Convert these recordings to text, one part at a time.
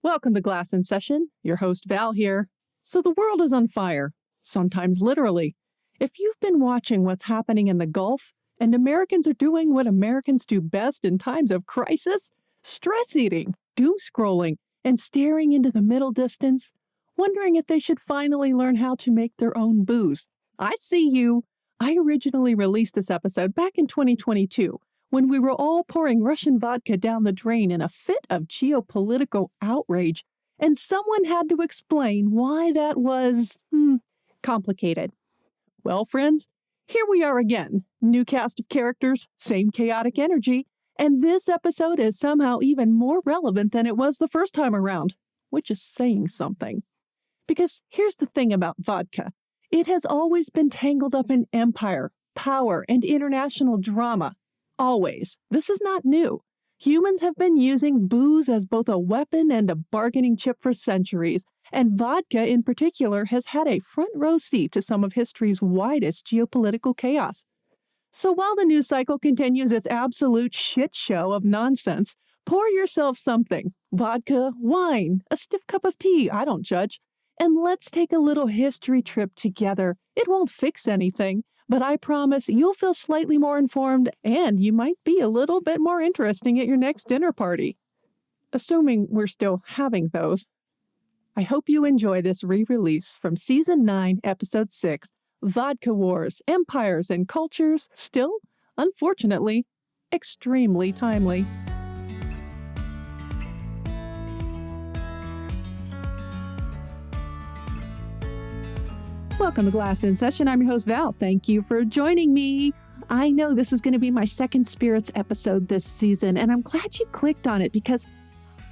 Welcome to Glass in Session. Your host Val here. So the world is on fire, sometimes literally. If you've been watching what's happening in the Gulf, and Americans are doing what Americans do best in times of crisis, stress eating, doom scrolling, and staring into the middle distance, wondering if they should finally learn how to make their own booze. I see you. I originally released this episode back in 2022, when we were all pouring Russian vodka down the drain in a fit of geopolitical outrage, and someone had to explain why that was, complicated. Well, friends, here we are again. New cast of characters, same chaotic energy, and this episode is somehow even more relevant than it was the first time around, which is saying something. Because here's the thing about vodka. It has always been tangled up in empire, power, and international drama. Always. This is not new. Humans have been using booze as both a weapon and a bargaining chip for centuries, and vodka in particular has had a front row seat to some of history's widest geopolitical chaos. So while the news cycle continues its absolute shit show of nonsense, pour yourself something. Vodka, wine, a stiff cup of tea, I don't judge. And let's take a little history trip together. It won't fix anything, but I promise you'll feel slightly more informed and you might be a little bit more interesting at your next dinner party. Assuming we're still having those. I hope you enjoy this re-release from Season 9, Episode 6, Vodka Wars, Empires and Cultures, still, unfortunately, extremely timely. Welcome to Glass in Session. I'm your host, Val. Thank you for joining me. I know this is going to be my second Spirits episode this season, and I'm glad you clicked on it because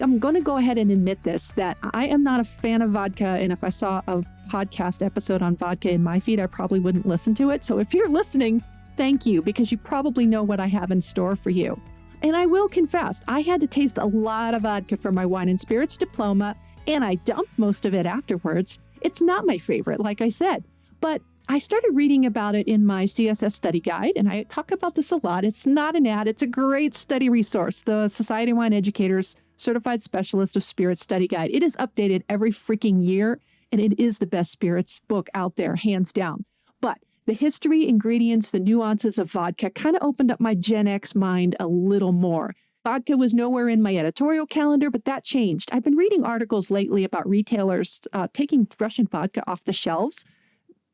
I'm going to go ahead and admit this, that I am not a fan of vodka, and if I saw a podcast episode on vodka in my feed, I probably wouldn't listen to it. So if you're listening, thank you, because you probably know what I have in store for you. And I will confess, I had to taste a lot of vodka for my wine and spirits diploma, and I dumped most of it afterwards. It's not my favorite, like I said, but I started reading about it in my CSS study guide, and I talk about this a lot. It's not an ad. It's a great study resource, the Society of Wine Educators Certified Specialist of Spirits Study Guide. It is updated every freaking year, and it is the best spirits book out there, hands down. But the history, ingredients, the nuances of vodka kind of opened up my Gen X mind a little more. Vodka was nowhere in my editorial calendar, but that changed. I've been reading articles lately about retailers taking Russian vodka off the shelves,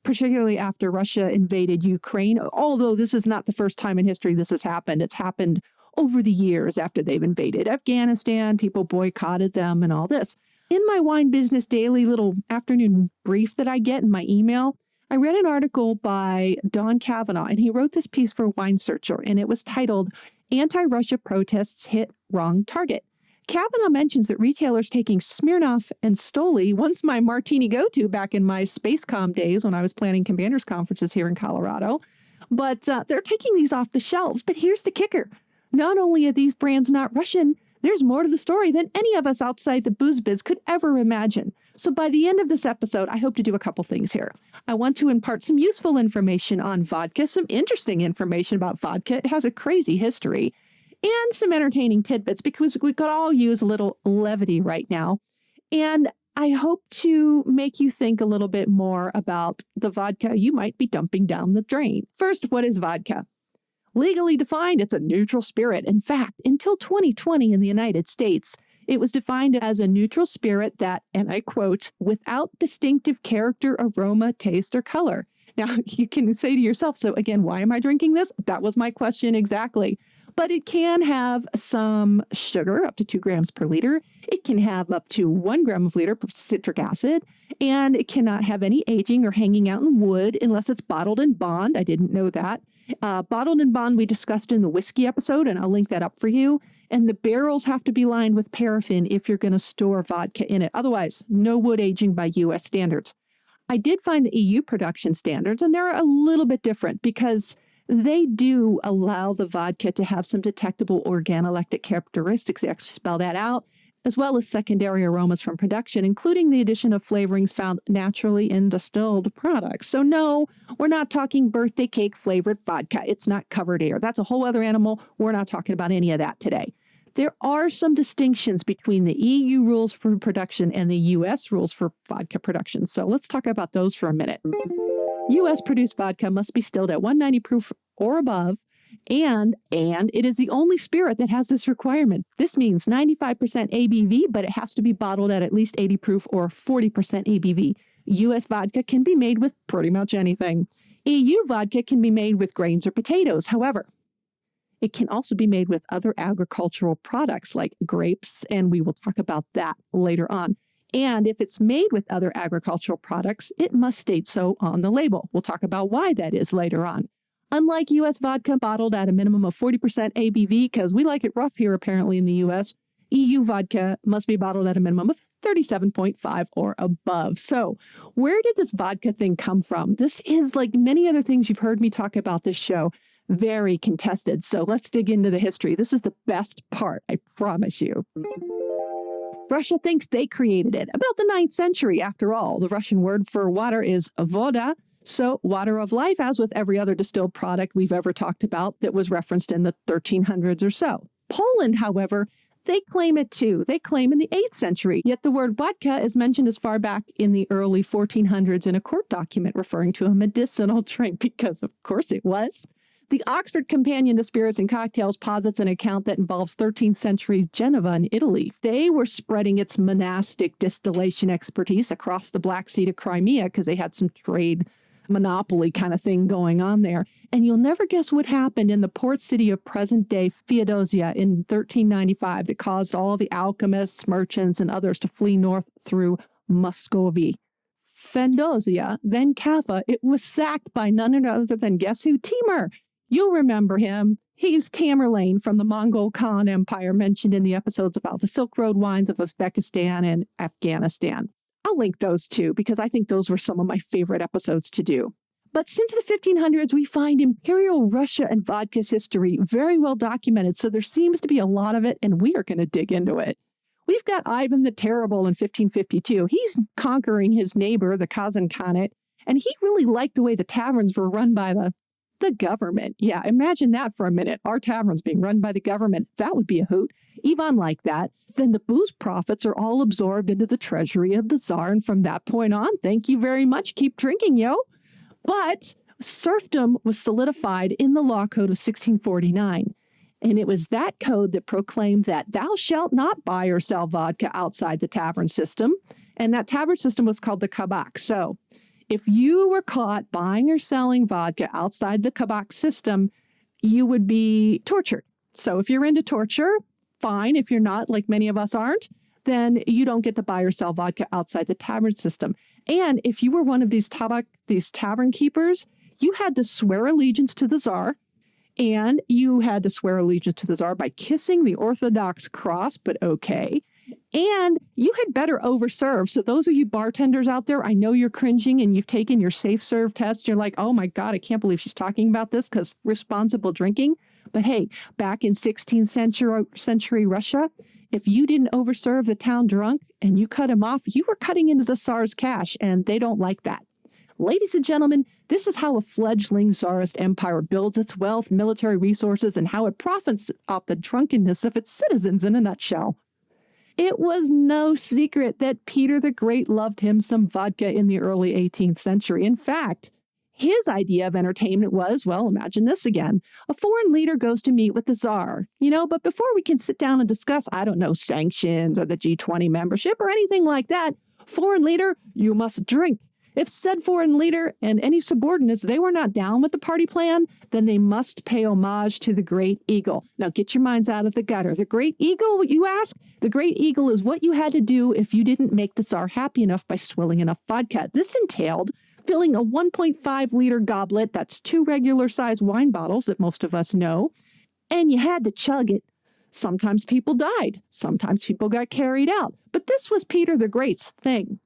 particularly after Russia invaded Ukraine. Although this is not the first time in history this has happened. It's happened over the years after they've invaded Afghanistan. People boycotted them and all this. In my Wine Business Daily little afternoon brief that I get in my email, I read an article by Don Kavanaugh, and he wrote this piece for Wine Searcher, and it was titled, Anti-Russia Protests Hit Wrong Target. Kavanaugh mentions that retailers taking Smirnoff and Stoli, once my martini go-to back in my SpaceCom days when I was planning commanders conferences here in Colorado, but they're taking these off the shelves. But here's the kicker. Not only are these brands not Russian, there's more to the story than any of us outside the booze biz could ever imagine. So by the end of this episode, I hope to do a couple things here. I want to impart some useful information on vodka, some interesting information about vodka. It has a crazy history, and some entertaining tidbits because we could all use a little levity right now. And I hope to make you think a little bit more about the vodka you might be dumping down the drain. First, what is vodka? Legally defined, it's a neutral spirit. In fact, until 2020 in the United States, it was defined as a neutral spirit that, and I quote, without distinctive character, aroma, taste, or color. Now, you can say to yourself, so again, why am I drinking this? That was my question exactly. But it can have some sugar, up to 2 grams per liter. It can have up to 1 gram of liter of citric acid, and it cannot have any aging or hanging out in wood unless it's bottled in bond. I didn't know that. Bottled in bond we discussed in the whiskey episode, and I'll link that up for you. And the barrels have to be lined with paraffin if you're going to store vodka in it. Otherwise, no wood aging by U.S. standards. I did find the EU production standards, and they're a little bit different because they do allow the vodka to have some detectable organoleptic characteristics. They actually spell that out, as well as secondary aromas from production, including the addition of flavorings found naturally in distilled products. So no, we're not talking birthday cake flavored vodka. It's not covered air. That's a whole other animal. We're not talking about any of that today. There are some distinctions between the EU rules for production and the US rules for vodka production. So let's talk about those for a minute. US produced vodka must be distilled at 190 proof or above, and it is the only spirit that has this requirement. This means 95% ABV, but it has to be bottled at least 80 proof or 40% ABV. US vodka can be made with pretty much anything. EU vodka can be made with grains or potatoes. However, it can also be made with other agricultural products like grapes, and we will talk about that later on. And if it's made with other agricultural products, it must state so on the label. We'll talk about why that is later on. Unlike U.S. vodka bottled at a minimum of 40% ABV, because we like it rough here apparently in the U.S., EU vodka must be bottled at a minimum of 37.5 or above. So where did this vodka thing come from? This is, like many other things you've heard me talk about this show, very contested. So let's dig into the history. This is the best part, I promise you. Russia thinks they created it about the 9th century. After all, the Russian word for water is voda, so water of life, as with every other distilled product we've ever talked about that was referenced in the 1300s or so. Poland, however, they claim it too. They claim in the 8th century, yet the word vodka is mentioned as far back in the early 1400s in a court document referring to a medicinal drink, because of course it was. The Oxford Companion to Spirits and Cocktails posits an account that involves 13th century Geneva in Italy. They were spreading its monastic distillation expertise across the Black Sea to Crimea because they had some trade monopoly kind of thing going on there. And you'll never guess what happened in the port city of present-day Feodosia in 1395 that caused all the alchemists, merchants, and others to flee north through Muscovy. Feodosia, then Kaffa, it was sacked by none other than, guess who? Timur. You'll remember him. He's Tamerlane from the Mongol Khan Empire mentioned in the episodes about the Silk Road wines of Uzbekistan and Afghanistan. I'll link those too, because I think those were some of my favorite episodes to do. But since the 1500s, we find Imperial Russia and vodka's history very well documented, so there seems to be a lot of it, and we are going to dig into it. We've got Ivan the Terrible in 1552. He's conquering his neighbor, the Kazan Khanate, and he really liked the way the taverns were run by the government. Yeah, imagine that for a minute. Our taverns being run by the government. That would be a hoot. Ivan liked that. Then the booze profits are all absorbed into the treasury of the Tsar, and from that point on, thank you very much. Keep drinking, yo. But serfdom was solidified in the law code of 1649. And it was that code that proclaimed that thou shalt not buy or sell vodka outside the tavern system. And that tavern system was called the kabak. So if you were caught buying or selling vodka outside the kabak system, you would be tortured. So if you're into torture, fine. If you're not, like many of us aren't, then you don't get to buy or sell vodka outside the tavern system. And if you were one of these tavern keepers, you had to swear allegiance to the Tsar, and you had to swear allegiance to the Tsar by kissing the Orthodox cross, but okay. And you had better overserve. So those of you bartenders out there, I know you're cringing and you've taken your safe serve test. You're like, oh my God, I can't believe she's talking about this because responsible drinking. But hey, back in 16th century Russia, if you didn't overserve the town drunk and you cut him off, you were cutting into the Tsar's cash, and they don't like that. Ladies and gentlemen, this is how a fledgling Tsarist empire builds its wealth, military resources, and how it profits off the drunkenness of its citizens in a nutshell. It was no secret that Peter the Great loved him some vodka in the early 18th century. In fact, his idea of entertainment was, well, imagine this again. A foreign leader goes to meet with the Tsar, but before we can sit down and discuss, sanctions or the G20 membership or anything like that, foreign leader, you must drink. If said foreign leader and any subordinates, they were not down with the party plan, then they must pay homage to the Great Eagle. Now get your minds out of the gutter. The Great Eagle, you ask? The Great Eagle is what you had to do if you didn't make the Tsar happy enough by swilling enough vodka. This entailed filling a 1.5-liter goblet, that's 2 regular-sized wine bottles that most of us know, and you had to chug it. Sometimes people died. Sometimes people got carried out. But this was Peter the Great's thing.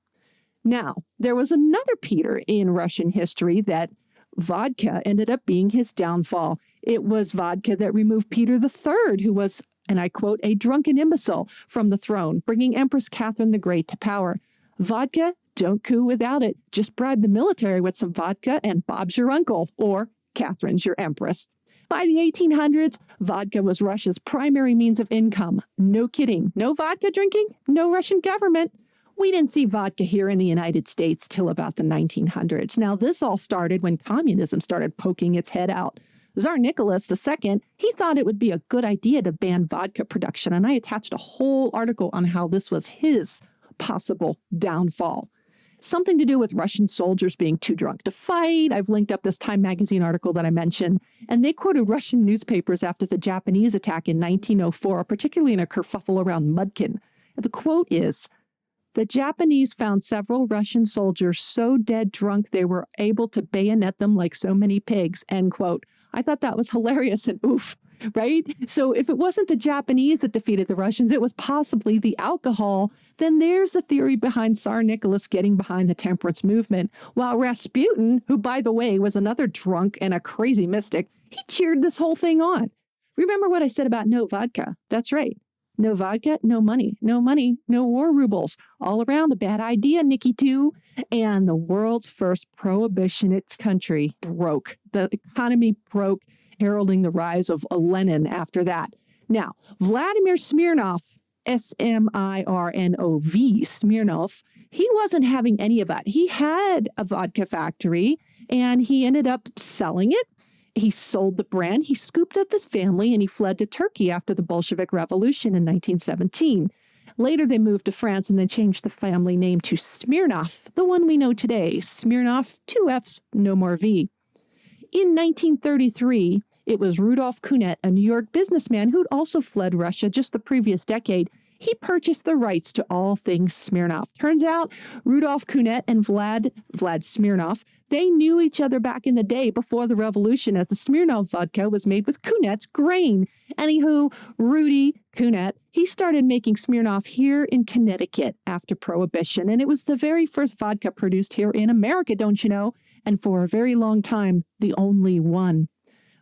Now, there was another Peter in Russian history that vodka ended up being his downfall. It was vodka that removed Peter III, who was, and I quote, a drunken imbecile from the throne, bringing Empress Catherine the Great to power. Vodka, don't coup without it. Just bribe the military with some vodka and Bob's your uncle, or Catherine's your empress. By the 1800s, Vodka was Russia's primary means of income. No kidding. No vodka drinking, no Russian government. We didn't see vodka here in the United States till about the 1900s. Now, this all started when communism started poking its head out. Tsar Nicholas II, he thought it would be a good idea to ban vodka production, and I attached a whole article on how this was his possible downfall. Something to do with Russian soldiers being too drunk to fight. I've linked up this Time magazine article that I mentioned, and they quoted Russian newspapers after the Japanese attack in 1904, particularly in a kerfuffle around Mudkin. The quote is, "The Japanese found several Russian soldiers so dead drunk they were able to bayonet them like so many pigs," end quote. I thought that was hilarious and oof, right? So if it wasn't the Japanese that defeated the Russians, it was possibly the alcohol. Then there's the theory behind Tsar Nicholas getting behind the temperance movement. While Rasputin, who, by the way, was another drunk and a crazy mystic, he cheered this whole thing on. Remember what I said about no vodka? That's right. No vodka, no money, no money, no war rubles. All around a bad idea, Nikki too. And the world's first prohibitionist country broke. The economy broke, heralding the rise of Lenin after that. Now, Vladimir Smirnov, S-M-I-R-N-O-V, Smirnov, he wasn't having any of that. He had a vodka factory, and he ended up selling it. He sold the brand, he scooped up his family, and he fled to Turkey after the Bolshevik Revolution in 1917. Later, they moved to France and then changed the family name to Smirnov, the one we know today. Smirnov, 2 Fs, no more V. In 1933, it was Rudolf Kunet, a New York businessman who'd also fled Russia just the previous decade. He purchased the rights to all things Smirnov. Turns out Rudolf Kunet and Vlad Smirnov, they knew each other back in the day before the revolution, as the Smirnov vodka was made with Kunet's grain. Anywho, Rudy Kunet, he started making Smirnov here in Connecticut after Prohibition, and it was the very first vodka produced here in America, don't you know? And for a very long time, the only one.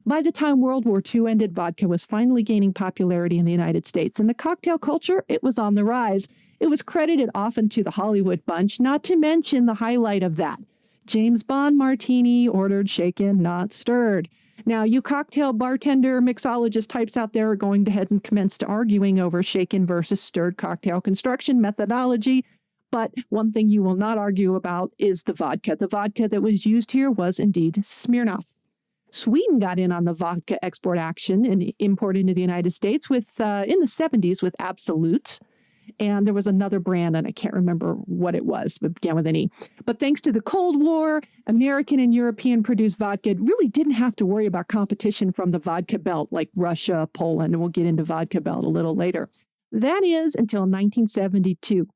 By the time World War II ended, vodka was finally gaining popularity in the United States, and the cocktail culture, it was on the rise. It was credited often to the Hollywood bunch, not to mention the highlight of that. James Bond martini, ordered, shaken, not stirred. Now, you cocktail bartender, mixologist types out there are going to head and commence to arguing over shaken versus stirred cocktail construction methodology. But one thing you will not argue about is the vodka. The vodka that was used here was indeed Smirnoff. Sweden got in on the vodka export action and imported into the United States with in the 70s with Absolut. And there was another brand, and I can't remember what it was, but began with an E. But thanks to the Cold War, American and European produced vodka really didn't have to worry about competition from the vodka belt like Russia, Poland, and we'll get into vodka belt a little later. That is until 1972.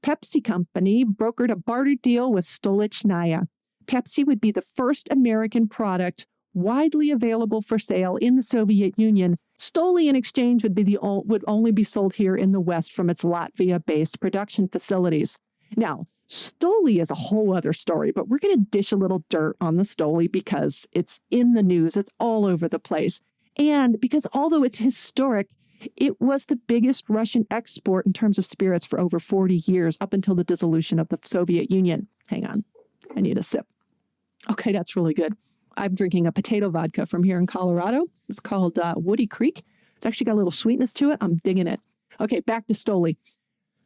Pepsi Company brokered a barter deal with Stolichnaya. Pepsi would be the first American product widely available for sale in the Soviet Union. Stoli in exchange would only be sold here in the West from its Latvia-based production facilities. Now, Stoli is a whole other story, but we're going to dish a little dirt on the Stoli because it's in the news. It's all over the place. And because although it's historic, it was the biggest Russian export in terms of spirits for over 40 years, up until the dissolution of the Soviet Union. Hang on. I need a sip. Okay, that's really good. I'm drinking a potato vodka from here in Colorado. It's called Woody Creek. It's actually got a little sweetness to it. I'm digging it. Okay, back to Stoli.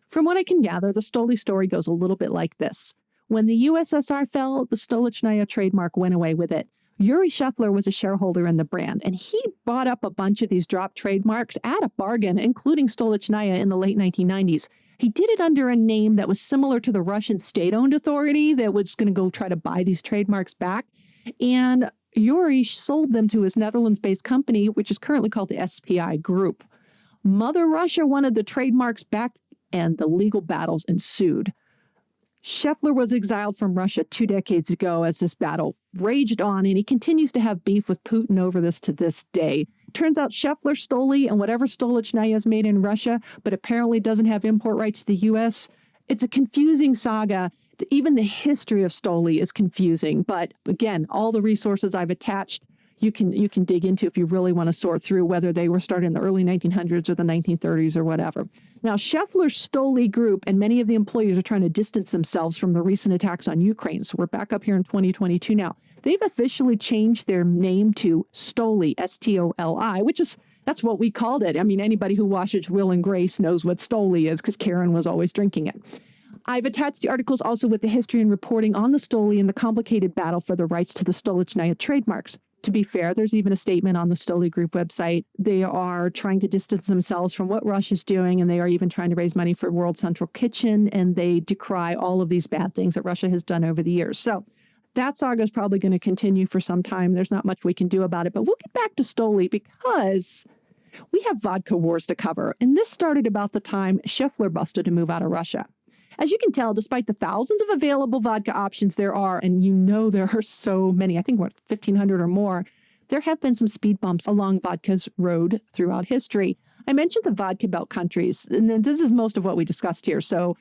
From what I can gather, the Stoli story goes a little bit like this. When the USSR fell, the Stolichnaya trademark went away with it. Yuri Scheffler was a shareholder in the brand, and he bought up a bunch of these dropped trademarks at a bargain, including Stolichnaya in the late 1990s. He did it under a name that was similar to the Russian state-owned authority that was going to go try to buy these trademarks back. And Yuri sold them to his Netherlands-based company, which is currently called the SPI Group. Mother Russia wanted the trademarks back, and the legal battles ensued. Scheffler was exiled from Russia 2 decades ago as this battle raged on, and he continues to have beef with Putin over this to this day. Turns out Scheffler, Stoli, and whatever Stolichnaya is made in Russia, but apparently doesn't have import rights to the U.S., it's a confusing saga. Even the history of Stoli is confusing. But again, all the resources I've attached, you can dig into if you really want to sort through whether they were started in the early 1900s or the 1930s or whatever. Now, Scheffler's Stoli Group and many of the employees are trying to distance themselves from the recent attacks on Ukraine. So we're back up here in 2022 now. They've officially changed their name to Stoli, S-T-O-L-I, which is That's what we called it. I mean, anybody who watches Will and Grace knows what Stoli is because Karen was always drinking it. I've attached the articles also with the history and reporting on the Stoli and the complicated battle for the rights to the Stolichnaya trademarks. To be fair, there's even a statement on the Stoli Group website. They are trying to distance themselves from what Russia's doing, and they are even trying to raise money for World Central Kitchen, and they decry all of these bad things that Russia has done over the years. So that saga is probably going to continue for some time. There's not much we can do about it, but we'll get back to Stoli because we have vodka wars to cover. And this started about the time Scheffler busted to move out of Russia. As you can tell, despite the thousands of available vodka options there are, and you know there are so many, I think 1,500 or more, there have been some speed bumps along vodka's road throughout history. I mentioned the vodka belt countries, and this is most of what we discussed here. So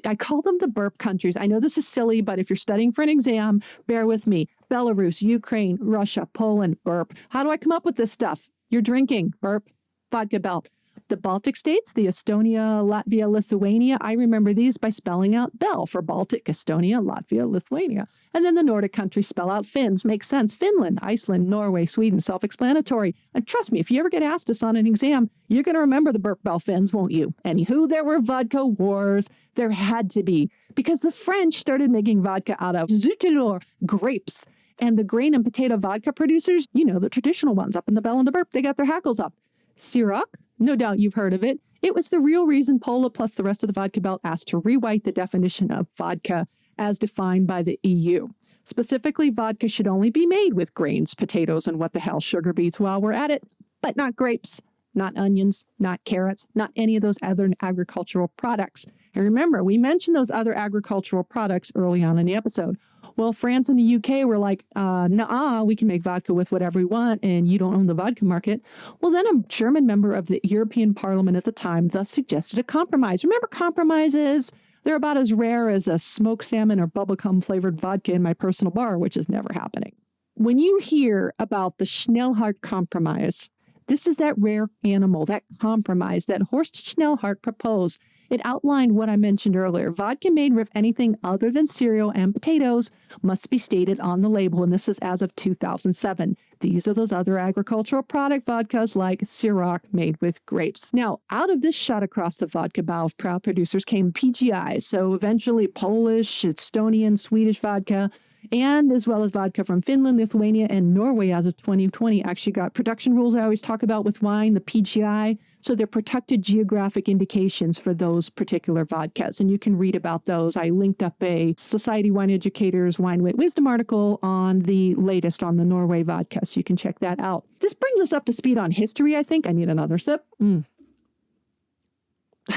I call them the burp countries. I know this is silly, but if you're studying for an exam, bear with me. Belarus, Ukraine, Russia, Poland, burp. How do I come up with this stuff? You're drinking, burp, vodka belt. The Baltic states, the Estonia, Latvia, Lithuania, I remember these by spelling out Bel for Baltic, Estonia, Latvia, Lithuania. And then the Nordic countries spell out Finns. Makes sense. Finland, Iceland, Norway, Sweden, self-explanatory. And trust me, if you ever get asked this on an exam, you're going to remember the burp Bel Finns, won't you? Anywho, there were vodka wars. There had to be, because the French started making vodka out of zoutelure, grapes. And the grain and potato vodka producers, you know, the traditional ones up in the Bell and the Burp, they got their hackles up. Ciroc, no doubt you've heard of it. It was the real reason Poland plus the rest of the vodka belt asked to rewrite the definition of vodka as defined by the EU. Specifically, vodka should only be made with grains, potatoes, and what the hell, sugar beets while we're at it, but not grapes, not onions, not carrots, not any of those other agricultural products. And remember, we mentioned those other agricultural products early on in the episode. Well, France and the UK were like, nah, we can make vodka with whatever we want, and you don't own the vodka market. Well, then a German member of the European Parliament at the time thus suggested a compromise. Remember compromises? They're about as rare as a smoked salmon or bubblegum flavored vodka in my personal bar, which is never happening. When you hear about the Schnellhardt Compromise, this is that rare animal, that compromise that Horst Schnellhardt proposed. It outlined what I mentioned earlier. Vodka made with anything other than cereal and potatoes must be stated on the label, and this is as of 2007. These are those other agricultural product vodkas like Ciroc made with grapes. Now, out of this shot across the vodka bow of proud producers came PGI, so eventually Polish, Estonian, Swedish vodka, and as well as vodka from Finland, Lithuania, and Norway as of 2020 actually got production rules I always talk about with wine, the PGI. So they're protected geographic indications for those particular vodkas. And you can read about those. I linked up a Society Wine Educators Wine Weight Wisdom article on the latest on the Norway vodka. So you can check that out. This brings us up to speed on history, I think. I need another sip. That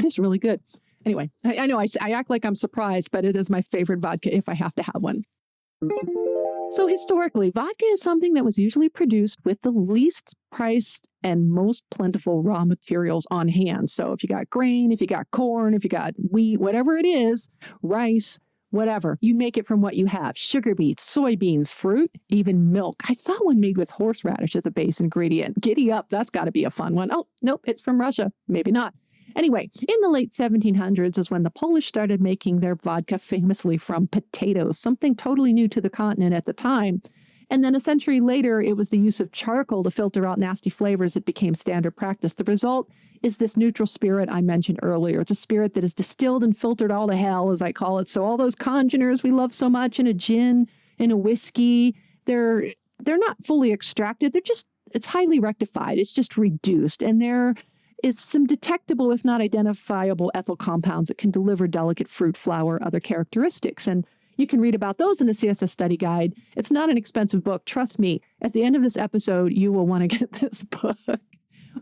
is really good. Anyway, I know I act like I'm surprised, but it is my favorite vodka if I have to have one. So historically, vodka is something that was usually produced with the least priced and most plentiful raw materials on hand. So if you got grain, if you got corn, if you got wheat, whatever it is, rice, whatever, you make it from what you have. Sugar beets, soybeans, fruit, even milk. I saw one made with horseradish as a base ingredient. Giddy up, that's got to be a fun one. Oh, nope, it's from Russia. Maybe not. Anyway, in the late 1700s is when the Polish started making their vodka famously from potatoes, something totally new to the continent at the time. And then a century later, it was the use of charcoal to filter out nasty flavors that became standard practice. The result is this neutral spirit I mentioned earlier. It's a spirit that is distilled and filtered all to hell, as I call it. So all those congeners we love so much in a gin, in a whiskey, they're not fully extracted. It's highly rectified. It's just reduced. And there is some detectable, if not identifiable, ethyl compounds that can deliver delicate fruit, flower, other characteristics. And you can read about those in the CSS study guide. It's not an expensive book. Trust me, at the end of this episode, you will want to get this book.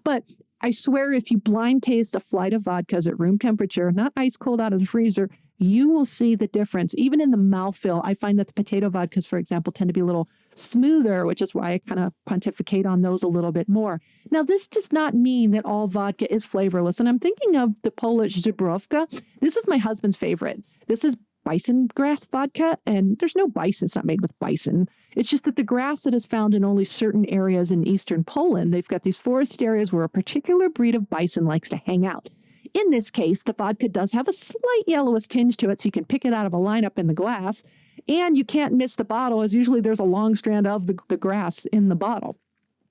But I swear if you blind taste a flight of vodkas at room temperature, not ice cold out of the freezer, you will see the difference. Even in the mouthfeel, I find that the potato vodkas, for example, tend to be a little smoother, which is why I kind of pontificate on those a little bit more. Now, this does not mean that all vodka is flavorless. And I'm thinking of the Polish Zubrowka. This is my husband's favorite. This is bison grass vodka, and there's no bison. It's not made with bison. It's just that the grass that is found in only certain areas in eastern Poland, they've got these forest areas where a particular breed of bison likes to hang out. In this case, the vodka does have a slight yellowish tinge to it, so you can pick it out of a lineup in the glass. And you can't miss the bottle, as usually there's a long strand of the grass in the bottle.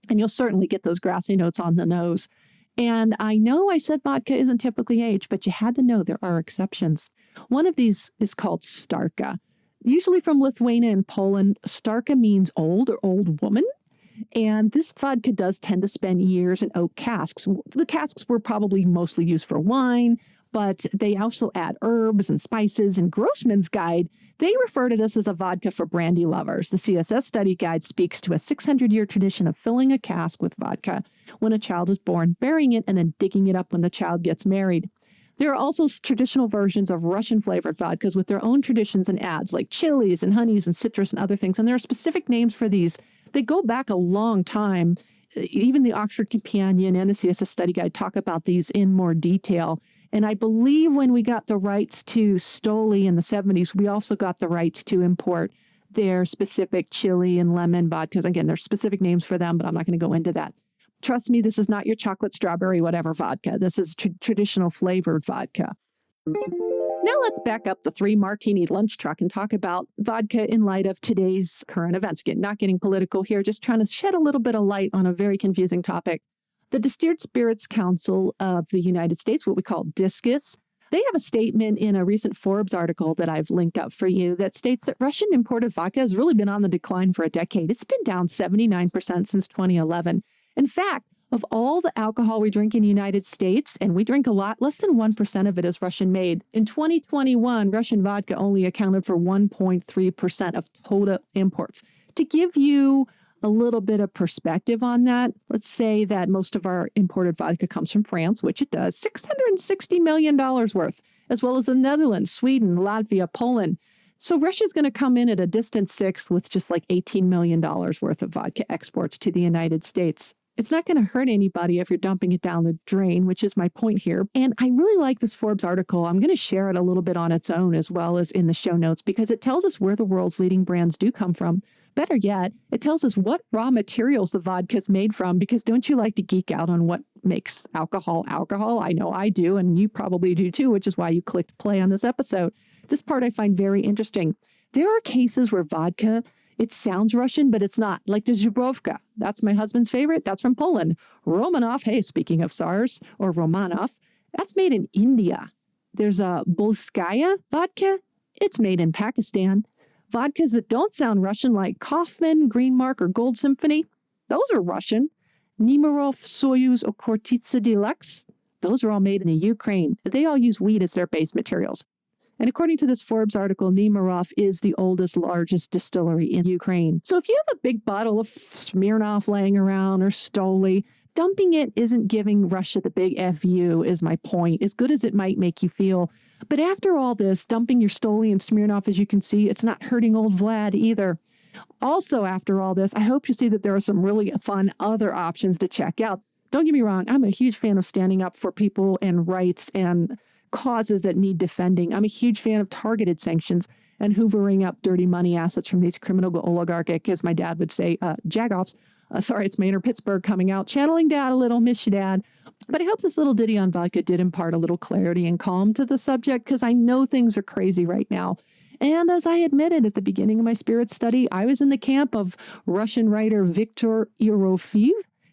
And you'll certainly get those grassy notes on the nose. And I know I said vodka isn't typically aged, but you had to know there are exceptions. One of these is called Starka. Usually from Lithuania and Poland, Starka means old or old woman. And this vodka does tend to spend years in oak casks. The casks were probably mostly used for wine, but they also add herbs and spices. In Grossman's guide, they refer to this as a vodka for brandy lovers. The CSS study guide speaks to a 600-year tradition of filling a cask with vodka when a child is born, burying it, and then digging it up when the child gets married. There are also traditional versions of Russian-flavored vodkas with their own traditions and adds, like chilies and honeys and citrus and other things. And there are specific names for these. They go back a long time. Even the Oxford Companion and the CSS Study Guide talk about these in more detail. And I believe when we got the rights to Stoli in the 70s, we also got the rights to import their specific chili and lemon vodkas. Again, there's specific names for them, but I'm not going to go into that. Trust me, this is not your chocolate, strawberry, whatever vodka. This is traditional flavored vodka. Now let's back up the 3 martini lunch truck and talk about vodka in light of today's current events. Again, not getting political here, just trying to shed a little bit of light on a very confusing topic. The Distilled Spirits Council of the United States, what we call DISCUS, they have a statement in a recent Forbes article that I've linked up for you that states that Russian imported vodka has really been on the decline for a decade. It's been down 79% since 2011. In fact, of all the alcohol we drink in the United States, and we drink a lot, less than 1% of it is Russian-made. In 2021, Russian vodka only accounted for 1.3% of total imports. To give you a little bit of perspective on that, let's say that most of our imported vodka comes from France, which it does, $660 million worth, as well as the Netherlands, Sweden, Latvia, Poland. So Russia's going to come in at a distant sixth with just like $18 million worth of vodka exports to the United States. It's not going to hurt anybody if you're dumping it down the drain, which is my point here. And I really like this Forbes article. I'm going to share it a little bit on its own as well as in the show notes because it tells us where the world's leading brands do come from. Better yet, it tells us what raw materials the vodka is made from, because don't you like to geek out on what makes alcohol alcohol? I know I do, and you probably do too, which is why you clicked play on this episode. This part I find very interesting. There are cases where vodka, it sounds Russian, but it's not. Like the Zubrovka. That's my husband's favorite. That's from Poland. Romanov, hey, speaking of SARS, or Romanov, that's made in India. There's a Bolskaya vodka. It's made in Pakistan. Vodkas that don't sound Russian, like Kaufman, Green Mark, or Gold Symphony, those are Russian. Nemirov, Soyuz, or Khortytsa Deluxe, those are all made in the Ukraine. They all use wheat as their base materials. And according to this Forbes article, Nemirov is the oldest, largest distillery in Ukraine. So if you have a big bottle of Smirnoff laying around or Stoli, dumping it isn't giving Russia the big FU, is my point, as good as it might make you feel. But after all this, dumping your Stoli and Smirnoff, as you can see, it's not hurting old Vlad either. Also, after all this, I hope you see that there are some really fun other options to check out. Don't get me wrong, I'm a huge fan of standing up for people and rights and causes that need defending. I'm a huge fan of targeted sanctions and hoovering up dirty money assets from these criminal oligarchic, as my dad would say, jagoffs. Sorry, it's my inner Pittsburgh coming out. Channeling Dad a little, miss you, Dad. But I hope this little ditty on vodka did impart a little clarity and calm to the subject, because I know things are crazy right now. And as I admitted at the beginning of my spirit study, I was in the camp of Russian writer Viktor Yerofeev,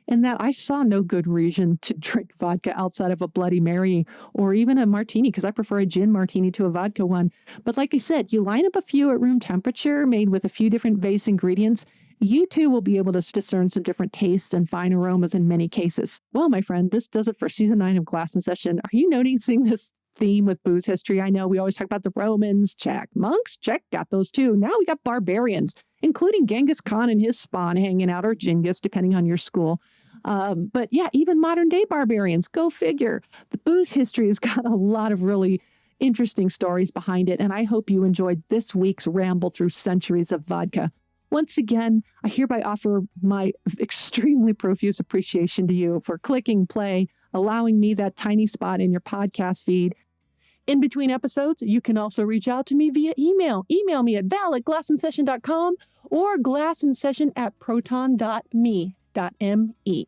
and that I saw no good reason to drink vodka outside of a Bloody Mary or even a martini, because I prefer a gin martini to a vodka one. But like I said, you line up a few at room temperature made with a few different base ingredients, you too will be able to discern some different tastes and fine aromas in many cases. Well, my friend, this does it for season 9 of Glass in Session. Are you noticing this theme with booze history? I know we always talk about the Romans, check. Monks, check, got those too. Now we got barbarians, including Genghis Khan and his spawn hanging out, or Genghis, depending on your school. But yeah, even modern day barbarians, go figure. The booze history has got a lot of really interesting stories behind it, and I hope you enjoyed this week's ramble through centuries of vodka. Once again, I hereby offer my extremely profuse appreciation to you for clicking play, allowing me that tiny spot in your podcast feed. In between episodes, you can also reach out to me via email. Email me at val@glassinsession.com or glassinsession@proton.me.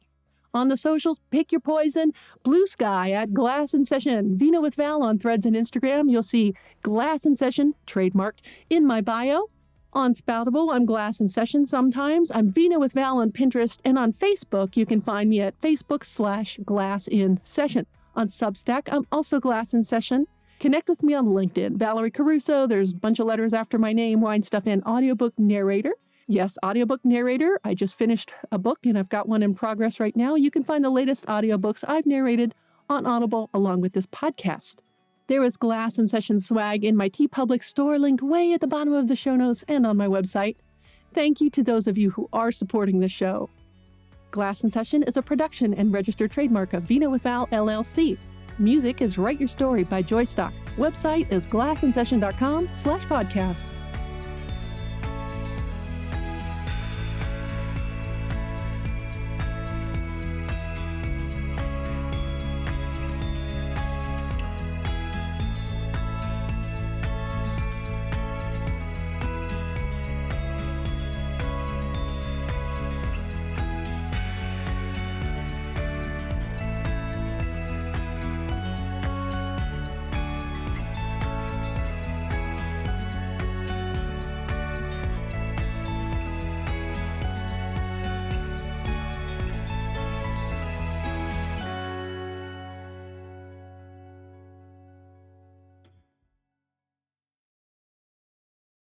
On the socials, pick your poison. Blue Sky at Glass in Session. Vino with Val on Threads and Instagram. You'll see Glass in Session, trademarked, in my bio. On Spoutable, I'm Glass in Session sometimes. I'm Vina with Val on Pinterest, and on Facebook, you can find me at Facebook/Glass in Session. On Substack, I'm also Glass in Session. Connect with me on LinkedIn. Valerie Caruso, there's a bunch of letters after my name, wine stuff, and audiobook narrator. Yes, audiobook narrator. I just finished a book, and I've got one in progress right now. You can find the latest audiobooks I've narrated on Audible along with this podcast. There is Glass in Session swag in my TeePublic store, linked way at the bottom of the show notes and on my website. Thank you to those of you who are supporting the show. Glass in Session is a production and registered trademark of Vina with Val, LLC. Music is Write Your Story by Joystock. Website is glassinsession.com/podcast.